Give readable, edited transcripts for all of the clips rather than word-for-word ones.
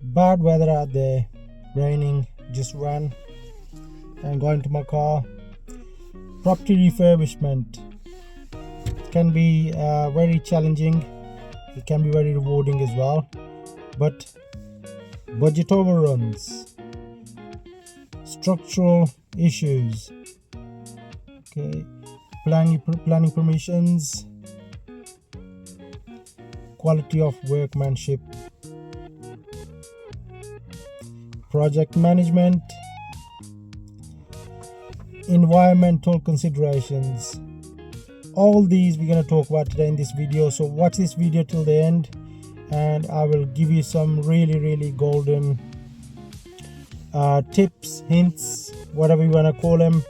Bad weather out there, raining, just ran and got into my car. Property refurbishment can be very challenging. It can be very rewarding as well, but budget overruns, structural issues, okay, planning permissions, quality of workmanship, project management, environmental considerations. All these we're going to talk about today in this video, so watch this video till the end and I will give you some really golden tips, hints, whatever you want to call them,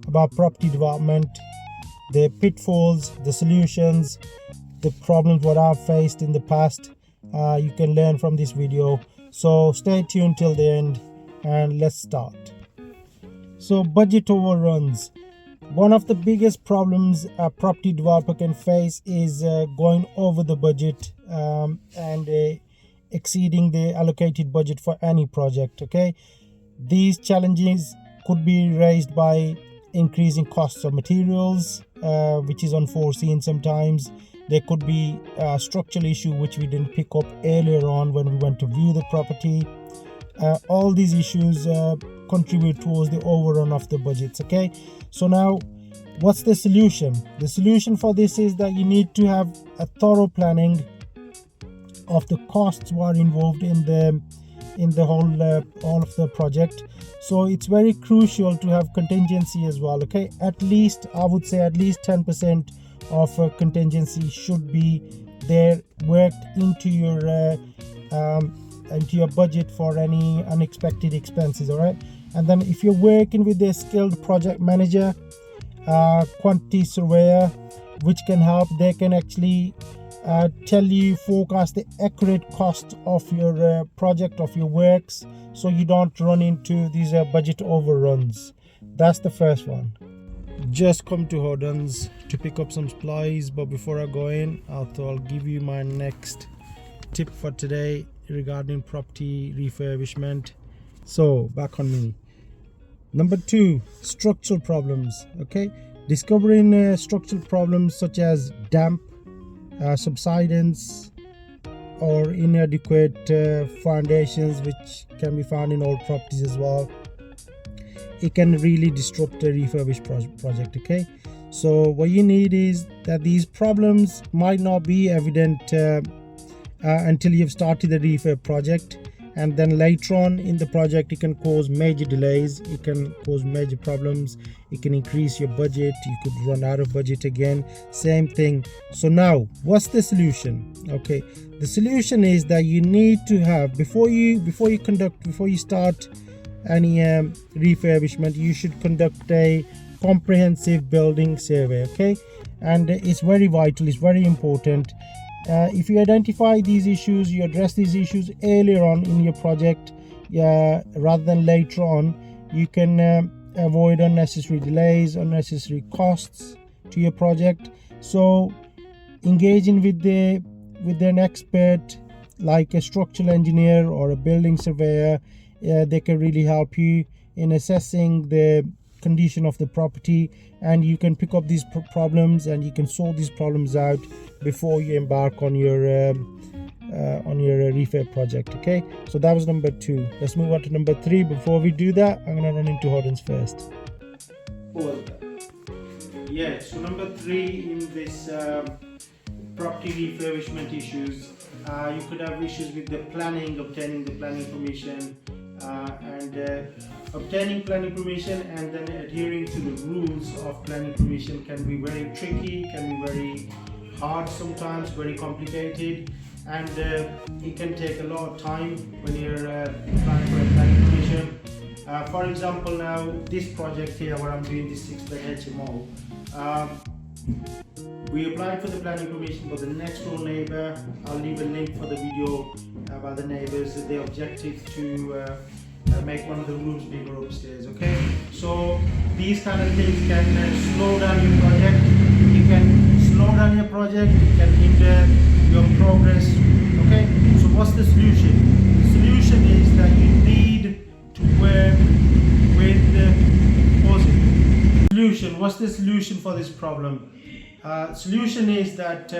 about property development, the pitfalls, the solutions, the problems what I've faced in the past. You can learn from this video, so stay tuned till the end and let's start. So budget overruns. One of the biggest problems a property developer can face is going over the budget and exceeding the allocated budget for any project. Okay, these challenges could be raised by increasing costs of materials, which is unforeseen sometimes. There could be a structural issue which we didn't pick up earlier on when we went to view the property. All these issues contribute towards the overrun of the budgets. Okay, so now what's the solution? The solution for this is that you need to have a thorough planning of the costs what are involved in the whole all of the project. So it's very crucial to have contingency as well. Okay, at least I would say at least 10% of contingency should be there, worked into your budget for any unexpected expenses. All right, and then if you're working with a skilled project manager, quantity surveyor, which can help, they can actually tell you, forecast the accurate cost of your project, of your works, so you don't run into these budget overruns. That's the first one. Just come to Hodden's to pick up some supplies, but before I go in, I thought I'll give you my next tip for today regarding property refurbishment. So back on me. Number 2, structural problems. Okay, discovering structural problems such as damp, subsidence, or inadequate foundations, which can be found in old properties as well. It can really disrupt a refurbished project. Okay, so what you need is that these problems might not be evident until you've started the refurb project, and then later on in the project it can cause major delays, it can cause major problems, it can increase your budget, you could run out of budget again, same thing. So now what's the solution? Okay, the solution is that you need to have, before you start any refurbishment, you should conduct a comprehensive building survey. Okay, and it's very vital, it's very important. If you identify these issues, you address these issues earlier on in your project, rather than later on, you can avoid unnecessary delays, unnecessary costs to your project. So engaging with an expert like a structural engineer or a building surveyor, they can really help you in assessing the condition of the property, and you can pick up these problems and you can sort these problems out before you embark on your refurb project. Okay, so that was number 2. Let's move on to number 3. Before we do that, I'm gonna run into Hodden's first. Yeah, so number 3 in this property refurbishment issues, you could have issues with the planning, obtaining the planning permission, obtaining planning permission and then adhering to the rules of planning permission can be very tricky, can be very hard sometimes, very complicated, and it can take a lot of time when you're applying for a planning permission. For example, now this project here where I'm doing this 6-bed HMO, we applied for the planning permission, but the next door neighbor, I'll leave a link for the video about the neighbors, they objected to make one of the rooms bigger upstairs. Okay, so these kind of things can slow down your project. It can slow down your project, it can hinder your progress. Okay, so what's the solution? The solution what's the solution for this problem? Solution is that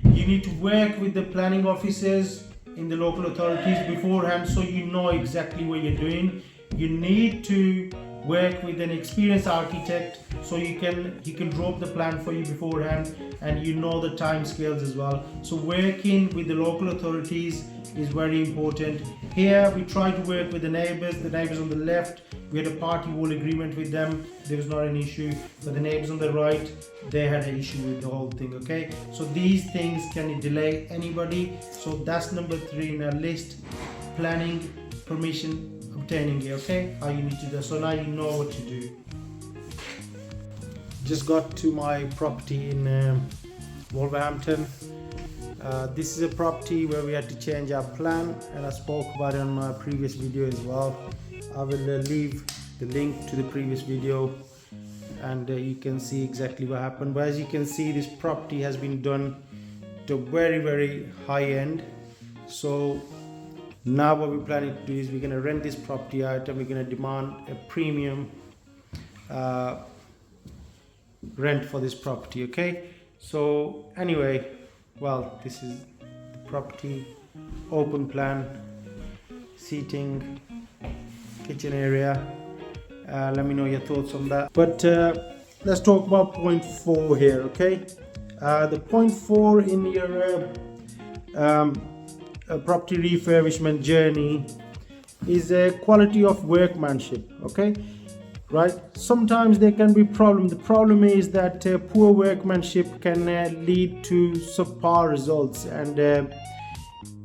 you need to work with the planning officers in the local authorities beforehand, so you know exactly what you're doing. You need to work with an experienced architect so he can draw up the plan for you beforehand, and you know the time scales as well. So working with the local authorities is very important. Here we try to work with the neighbors on the left. We had a party wall agreement with them, there was not an issue. But the neighbors on the right, they had an issue with the whole thing. Okay, so these things can delay anybody. So that's number 3 in our list: planning, permission obtaining it. Okay, how you need to do. So now you know what to do. Just got to my property in Wolverhampton. This is a property where we had to change our plan, and I spoke about it on my previous video as well. I will leave the link to the previous video, and you can see exactly what happened. But as you can see, this property has been done to very high end. So now what we're planning to do is we're going to rent this property out, and we're going to demand a premium rent for this property. Okay, so anyway, well, this is the property, open plan, seating, kitchen area. Let me know your thoughts on that. But let's talk about point 4 here. Okay, the point 4 in your property refurbishment journey is a quality of workmanship. Okay, right? Sometimes there can be problem. The problem is that poor workmanship can lead to subpar results and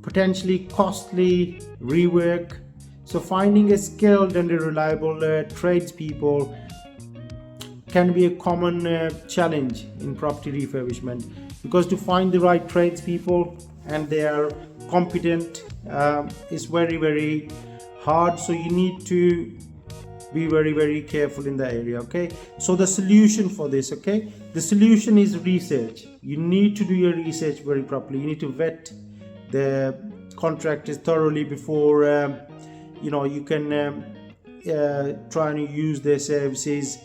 potentially costly rework. So finding a skilled and reliable tradespeople can be a common challenge in property refurbishment, because to find the right tradespeople and they are competent is very hard. So you need to be very careful in that area. Okay, so the solution for this, okay, the solution is research. You need to do your research very properly. You need to vet the contractors thoroughly before you can try and use their services.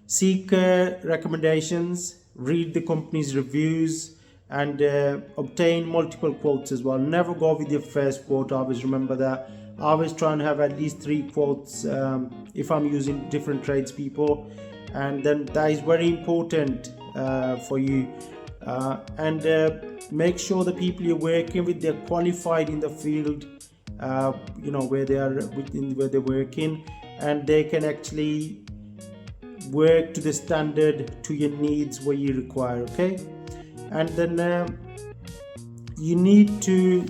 Seek recommendations, read the company's reviews, and obtain multiple quotes as well. Never go with your first quote. Always remember that. Always try and have at least 3 quotes if I'm using different tradespeople, and then that is very important for you. And make sure the people you're working with, they're qualified in the field, where they are where they're working, and they can actually work to the standard, to your needs, what you require. Okay, and then you need to,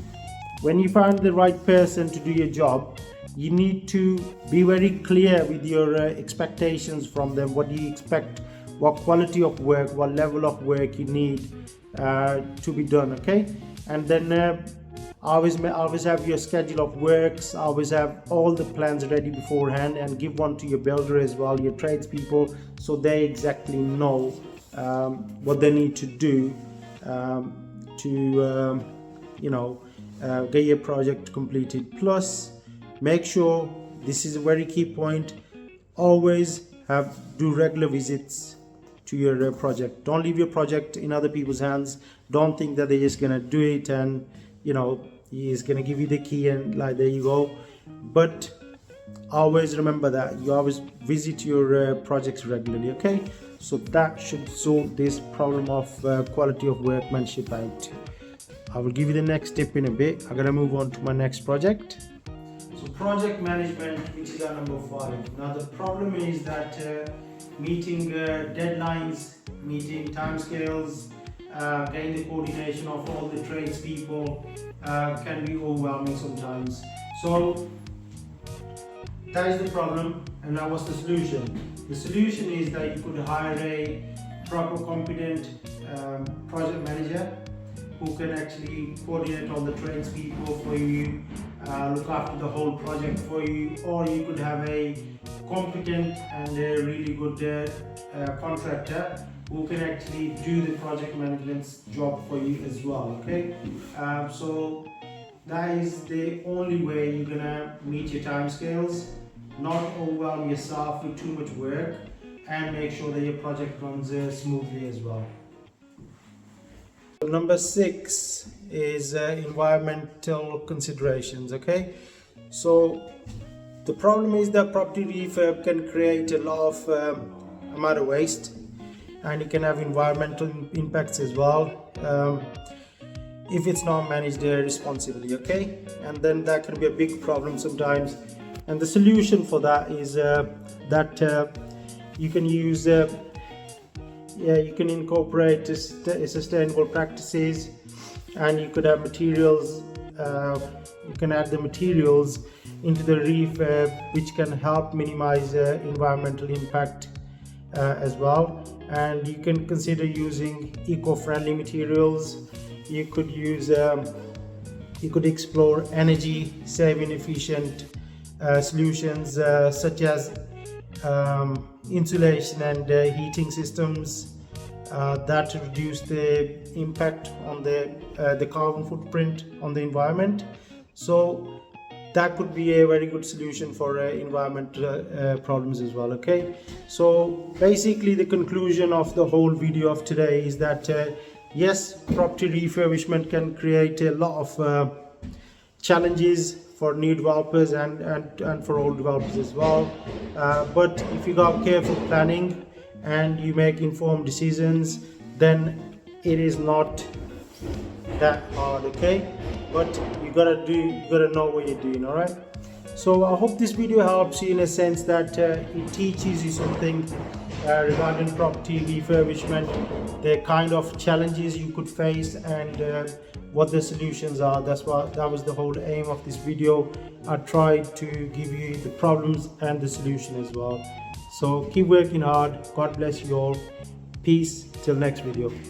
when you find the right person to do your job, you need to be very clear with your expectations from them. What do you expect? What quality of work, what level of work you need to be done. Okay, and then always have your schedule of works. Always have all the plans ready beforehand, and give one to your builder as well, your tradespeople, so they exactly know what they need to do to get your project completed. Plus, make sure, this is a very key point, always do regular visits to your project. Don't leave your project in other people's hands. Don't think that they're just gonna do it and he's gonna give you the key and like there you go. But always remember that you always visit your projects regularly. Okay, so that should solve this problem of quality of workmanship out. I will give you the next tip in a bit. I'm gonna move on to my next project. So project management, which is our number 5. Now the problem is that meeting deadlines, meeting timescales, getting the coordination of all the tradespeople can be overwhelming sometimes. So that is the problem. And now what's the solution? The solution is that you could hire a proper, competent project manager who can actually coordinate all the tradespeople for you, look after the whole project for you, or you could have a competent and a really good contractor who can actually do the project management job for you as well. Okay, so that is the only way you're gonna meet your timescales, not overwhelm yourself with too much work. and make sure that your project runs smoothly as well. Number 6 is environmental considerations. Okay, so the problem is that property refurb can create a lot of amount of waste, and it can have environmental impacts as well if it's not managed responsibly. Okay, and then that can be a big problem sometimes, and the solution for that is that you can use you can incorporate sustainable practices, and you could have materials, you can add the materials into the refurb which can help minimize environmental impact as well. And you can consider using eco-friendly materials. You could use you could explore energy saving efficient solutions such as insulation and heating systems that reduce the impact on the carbon footprint on the environment. So that could be a very good solution for environmental problems as well. Okay, so basically the conclusion of the whole video of today is that yes, property refurbishment can create a lot of challenges for new developers and for old developers as well, but if you got careful planning and you make informed decisions, then it is not that hard. Okay, but you gotta know what you're doing. All right, so I hope this video helps you in a sense that it teaches you something regarding property refurbishment, the kind of challenges you could face, and what the solutions are. That was the whole aim of this video. I tried to give you the problems and the solution as well. So keep working hard. God bless you all. Peace till next video.